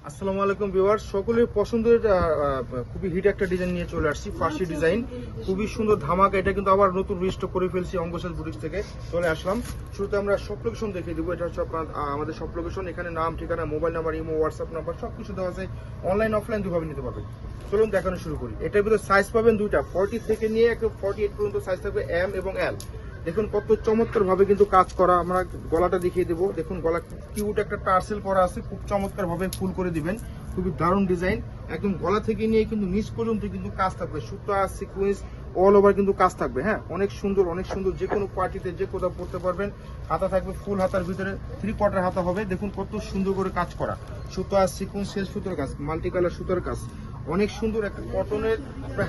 আসসালামু আলাইকুম ভিউয়ার্স, সকলের পছন্দের খুবই হিট একটা ডিজাইন নিয়ে চলে আসছি। ফার্সি ডিজাইন, খুবই সুন্দর ধামাকা। এটা কিন্তু আবার নতুন রিস্টক করে ফেলছি, অঙ্গসাজ বুটিক্স থেকে চলে আসলাম। শুরুতে আমরা সব লোকেশন দেখিয়ে দিব। এটা হচ্ছে আপনার আমাদের সব লোকেশন। এখানে নাম, ঠিকানা, mobile number, imo, WhatsApp number সবকিছু দেওয়া আছে। অনলাইন অফলাইন দুভাবে নিতে পারবেন। চলুন দেখানো শুরু করি। এটার ভিতরে সাইজ পাবেন দুইটা, 40 থেকে নিয়ে 48 পর্যন্ত সাইজ থাকবে, এম এবং এল। দেখুন কত চমৎকার ভাবে কিন্তু কাজ করা। আমরা গলাটা দেখিয়ে দেবো। দেখুন গলা কিউট একটা টার্সেল করা আছে, খুব চমৎকার ভাবে ফুল করে দিবেন। খুবই দারুণ ডিজাইন। একদম গলা থেকে নিয়ে কিন্তু নিচ পর্যন্ত কিন্তু কাজ থাকবে, সুতা সিকোয়েন্স অল ওভার কিন্তু কাজ থাকবে। হ্যাঁ, অনেক সুন্দর অনেক সুন্দর। যে কোনো পার্টিতে যে কোথাও পড়তে পারবেন। হাতা থাকবে ফুল হাতার ভিতরে, 3/4 হাতা হবে। দেখুন কত সুন্দর করে কাজ করা, সুতা সিকোয়েন্স সুতোর কাজ, মাল্টি কালার সুতার কাজ, অনেক সুন্দর একটা কটনের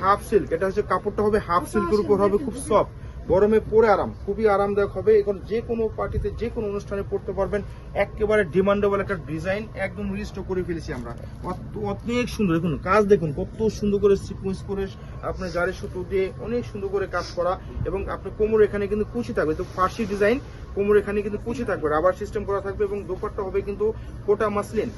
হাফ সিল্ক। এটা হচ্ছে কাপড়টা হবে হাফ সিল্কের উপর হবে, খুব সফট, গরমে পরে আরাম, খুবই আরামদায়ক হবে। এখন যে কোনো পার্টিতে যে কোনো অনুষ্ঠানে পড়তে পারবেন। একেবারে ডিমান্ডেবল একটা ডিজাইন, একদম রিস্টক করে ফেলেছি আমরা। অনেক সুন্দর, দেখুন কাজ দেখুন কত সুন্দর করে সিকোয়েন্স করে আপনার জারি সুতো দিয়ে অনেক সুন্দর করে কাজ করা। এবং আপনার কোমর এখানে কিন্তু কুচি থাকবে, তো ফার্সি ডিজাইন, কোমর এখানে কিন্তু কুচি থাকবে, রাবার সিস্টেম করা থাকবে। এবং দোপাট্টা হবে কিন্তু কোটা মাসলিন।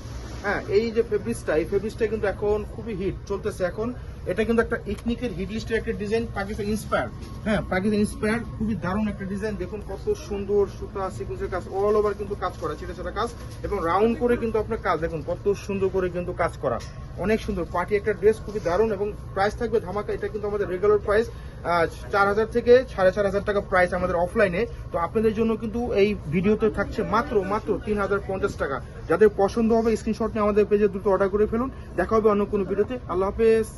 হ্যাঁ, এই যে ফেব্রিক্সটা, এই ফেব্রিক্সটা কিন্তু এখন খুবই হিট চলতেছে এখন। এটা কিন্তু একটা ইকনিকের হিট লিস্টের একটা ডিজাইন, পাকিস্তান ইন্সপায়ার। হ্যাঁ, পাকিস্তান ইন্সপায়ার, খুবই দারুণ একটা ডিজাইন। দেখুন কত সুন্দর সুতা সিকোয়েন্সের কাজ, অল ওভার কিন্তু কাজ করা, ছেটা ছেটা কাজ এবং রাউন্ড করে কিন্তু আপনার কাজ দেখুন কত সুন্দর করে কিন্তু কাজ করা, অনেক সুন্দর পার্টি একটা ড্রেস, খুবই দারুণ। এবং প্রাইস থাকবে ধামাকা। এটা কিন্তু আমাদের রেগুলার প্রাইস 4000 থেকে 4500 টাকা প্রাইস আমাদের অফলাইনে। তো আপনাদের জন্য কিন্তু এই ভিডিওতে থাকছে মাত্র 3050 টাকা। যাদের পছন্দ হবে স্ক্রিনশট নিয়ে আমাদের পেজে দ্রুত অর্ডার করে ফেলুন। দেখা হবে অন্য কোনো ভিডিওতে। আল্লাহ হাফেজ।